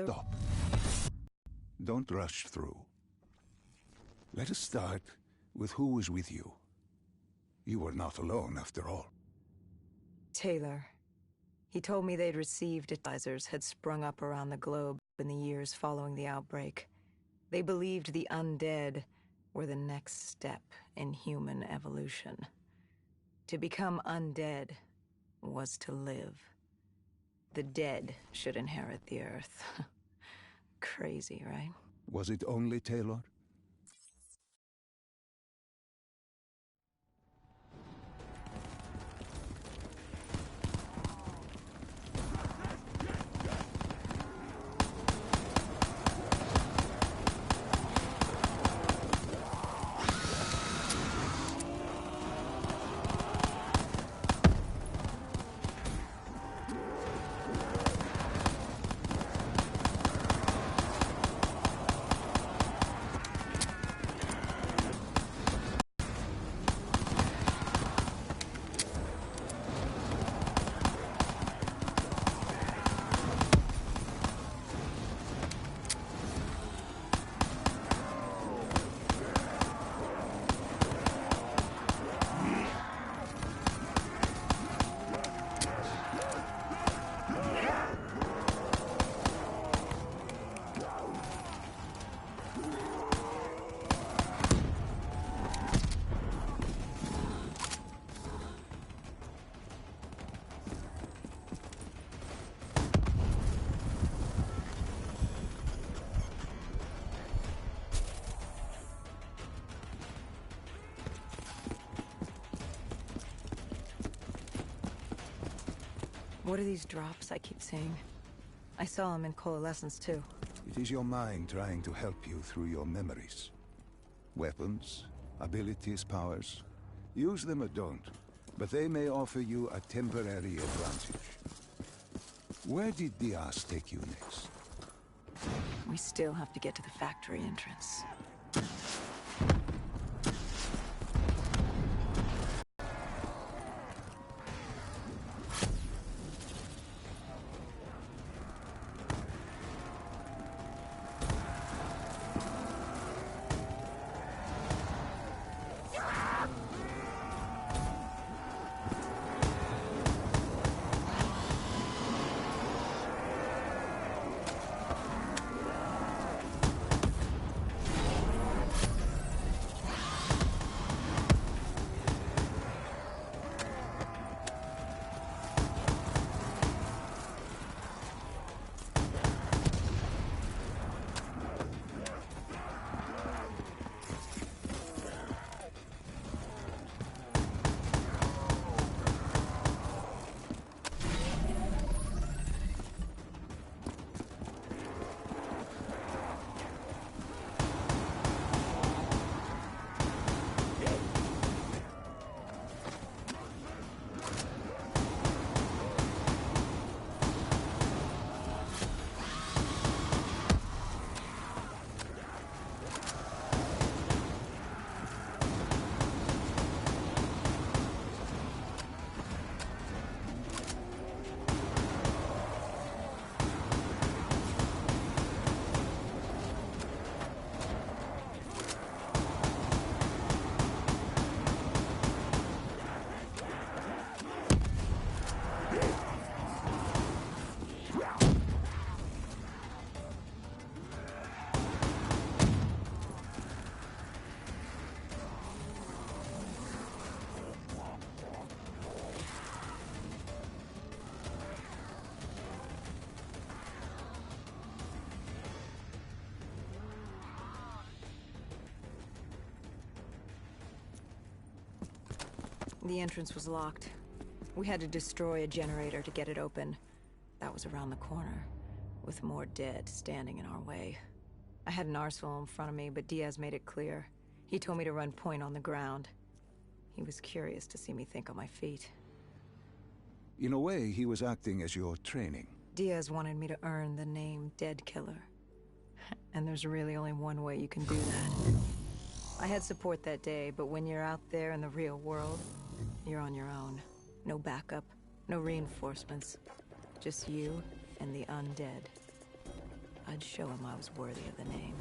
Stop. Don't rush through. Let us start with who was with you. You were not alone, after all. Taylor. He told me they'd received advisors had sprung up around the globe in the years following the outbreak. They believed the undead were the next step in human evolution. To become undead was to live. The dead should inherit the earth. Crazy, right? Was it only Taylor? What are these drops I keep seeing? I saw them in Coalescence too. It is your mind trying to help you through your memories. Weapons, abilities, powers. Use them or don't, but they may offer you a temporary advantage. Where did Diaz take you next? We still have to get to the factory entrance. The entrance was locked. We had to destroy a generator to get it open. That was around the corner, with more dead standing in our way. I had an arsenal in front of me, but Diaz made it clear. He told me to run point on the ground. He was curious to see me think on my feet. In a way, he was acting as your training. Diaz wanted me to earn the name Dead Killer. And there's really only one way you can do that. I had support that day, but when you're out there in the real world, you're on your own. No backup, no reinforcements. Just you and the undead. I'd show him I was worthy of the name.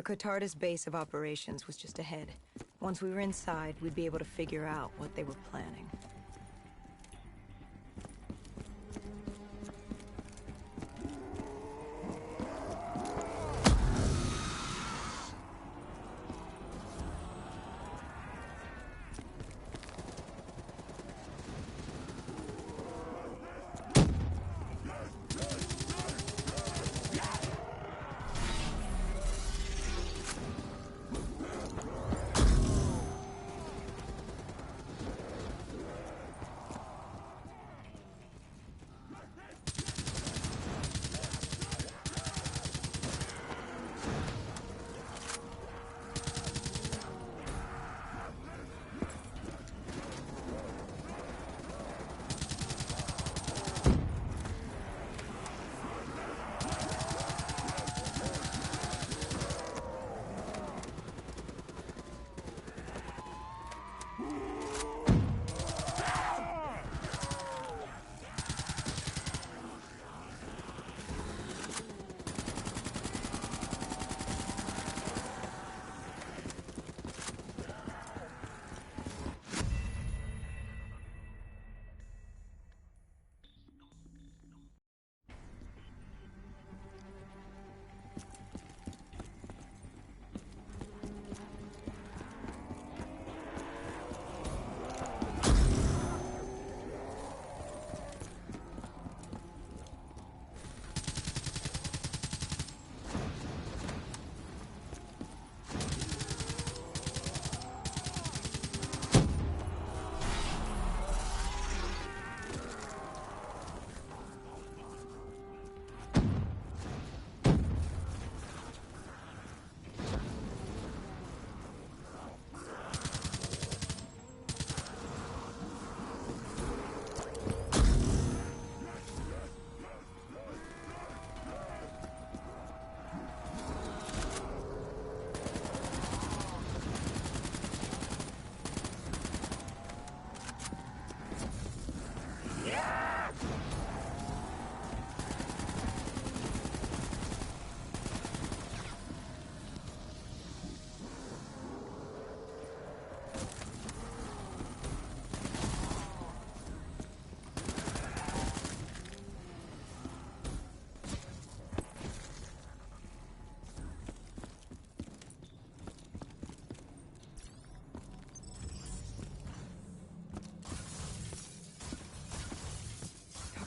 Catardus base of operations was just ahead. Once we were inside, we'd be able to figure out what they were planning.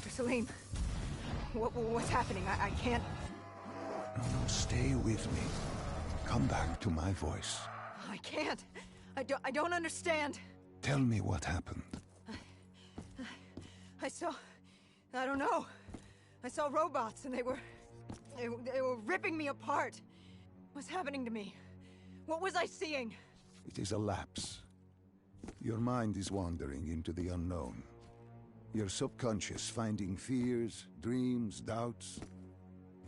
Salim, what's happening? I can't... No, stay with me. Come back to my voice. I can't. I don't understand. Tell me what happened. I don't know. I saw robots and they were ripping me apart. What's happening to me? What was I seeing? It is a lapse. Your mind is wandering into the unknown. Your subconscious finding fears, dreams, doubts.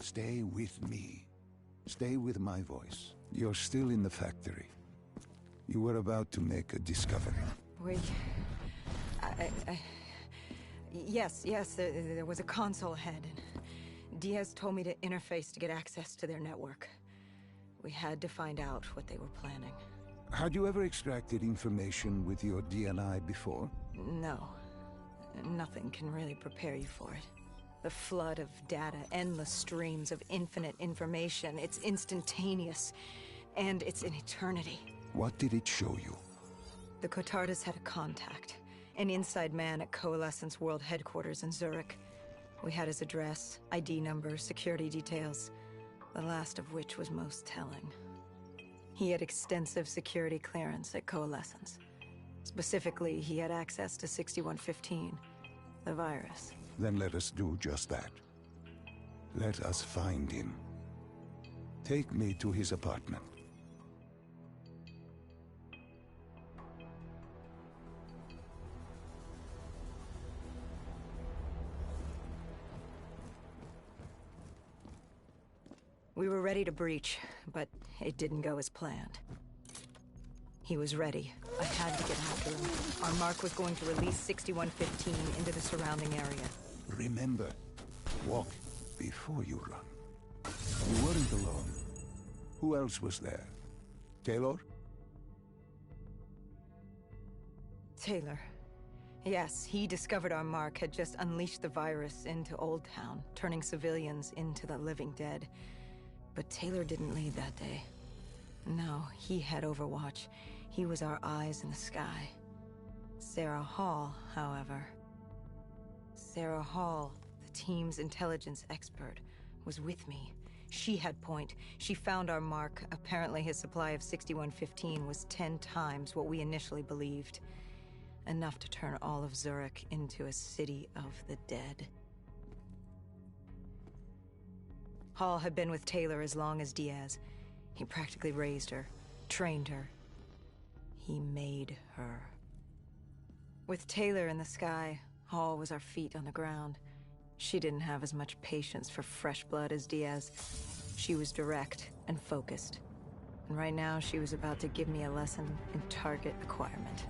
Stay with me. Stay with my voice. You're still in the factory. You were about to make a discovery. Wait... Yes, there was a console ahead, and Diaz told me to interface to get access to their network. We had to find out what they were planning. Had you ever extracted information with your DNI before? No. Nothing can really prepare you for it. The flood of data, endless streams of infinite information, it's instantaneous, and it's an eternity. What did it show you? The Catardus had a contact, an inside man at Coalescence World Headquarters in Zurich. We had his address, ID number, security details, the last of which was most telling. He had extensive security clearance at Coalescence. Specifically, he had access to 6115, the virus. Then let us do just that. Let us find him. Take me to his apartment. We were ready to breach, but it didn't go as planned. He was ready. I had to get after him. Our mark was going to release 6115 into the surrounding area. Remember, walk before you run. You weren't alone. Who else was there? Taylor? Taylor. Yes, he discovered our mark had just unleashed the virus into Old Town, turning civilians into the living dead. But Taylor didn't lead that day. No, he had Overwatch. He was our eyes in the sky. Sarah Hall, however... Sarah Hall, the team's intelligence expert, was with me. She had point. She found our mark. Apparently his supply of 6115 was 10 times what we initially believed. Enough to turn all of Zurich into a city of the dead. Hall had been with Taylor as long as Diaz. He practically raised her, trained her. He made her. With Taylor in the sky, Hall was our feet on the ground. She didn't have as much patience for fresh blood as Diaz. She was direct and focused. And right now, she was about to give me a lesson in target acquirement.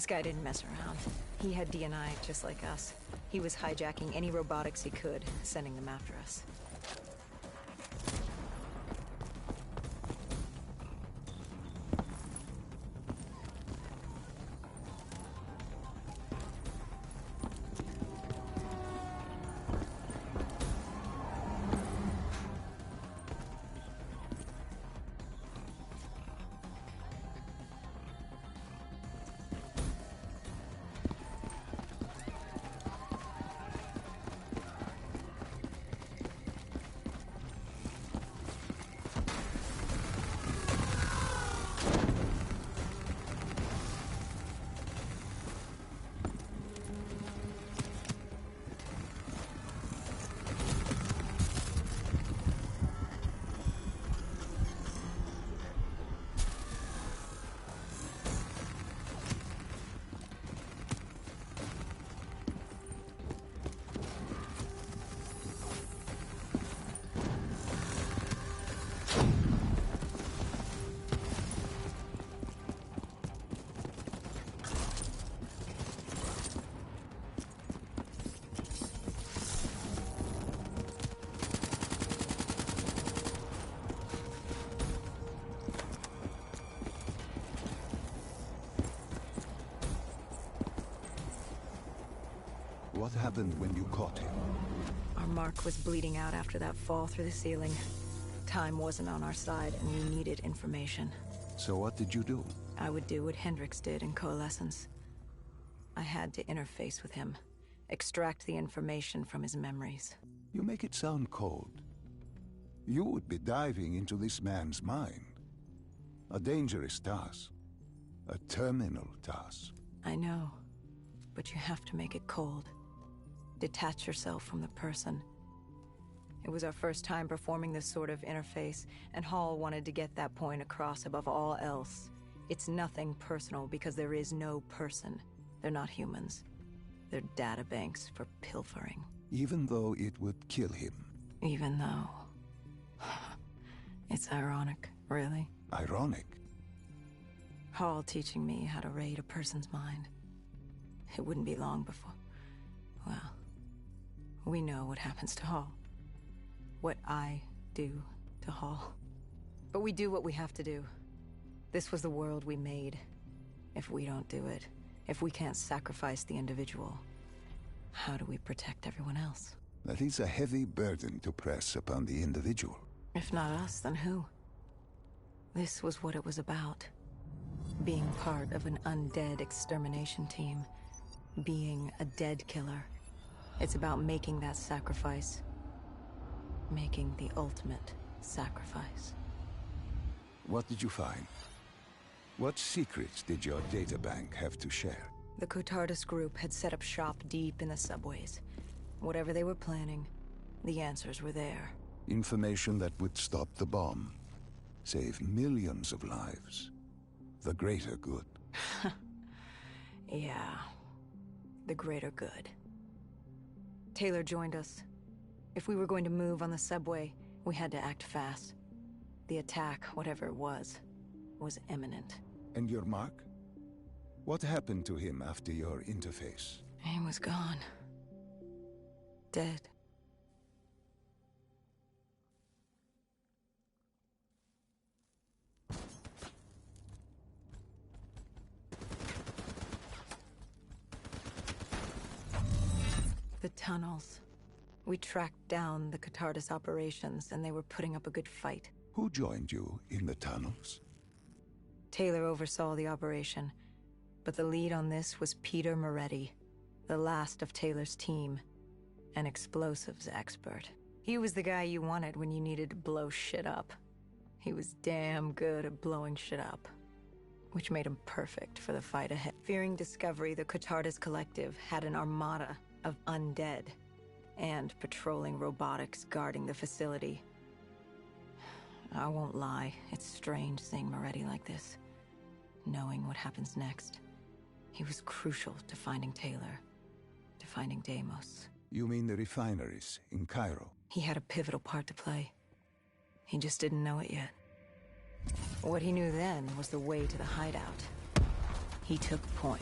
This guy didn't mess around. He had DNI just like us. He was hijacking any robotics he could, sending them after us. What happened when you caught him? Our mark was bleeding out after that fall through the ceiling. Time wasn't on our side, and we needed information. So what did you do? I would do what Hendricks did in Coalescence. I had to interface with him, extract the information from his memories. You make it sound cold. You would be diving into this man's mind. A dangerous task. A terminal task. I know, but you have to make it cold. Detach yourself from the person. It was our first time performing this sort of interface, and Hall wanted to get that point across above all else. It's nothing personal because there is no person. They're not humans. They're data banks for pilfering. Even though it would kill him. Even though... It's ironic, really. Ironic? Hall teaching me how to raid a person's mind. It wouldn't be long before... Well, we know what happens to Hall. What I do to Hall. But we do what we have to do. This was the world we made. If we don't do it, if we can't sacrifice the individual, how do we protect everyone else? That is a heavy burden to press upon the individual. If not us, then who? This was what it was about. Being part of an undead extermination team. Being a dead killer. It's about making that sacrifice. Making the ultimate sacrifice. What did you find? What secrets did your databank have to share? The Cotardus group had set up shop deep in the subways. Whatever they were planning, the answers were there. Information that would stop the bomb. Save millions of lives. The greater good. Yeah. The greater good. Taylor joined us. If we were going to move on the subway, we had to act fast. The attack, whatever it was imminent. And your mark? What happened to him after your interface? He was gone. Dead. The tunnels. We tracked down the Cotardus operations, and they were putting up a good fight. Who joined you in the tunnels? Taylor oversaw the operation, but the lead on this was Peter Moretti, the last of Taylor's team, an explosives expert. He was the guy you wanted when you needed to blow shit up. He was damn good at blowing shit up, which made him perfect for the fight ahead. Fearing discovery, the Cotardus Collective had an armada of undead and patrolling robotics guarding the facility. I won't lie, it's strange seeing Moretti like this, knowing what happens next. He was crucial to finding Taylor, to finding Deimos. You mean the refineries in Cairo? He had a pivotal part to play. He just didn't know it yet. What he knew then was the way to the hideout. He took point.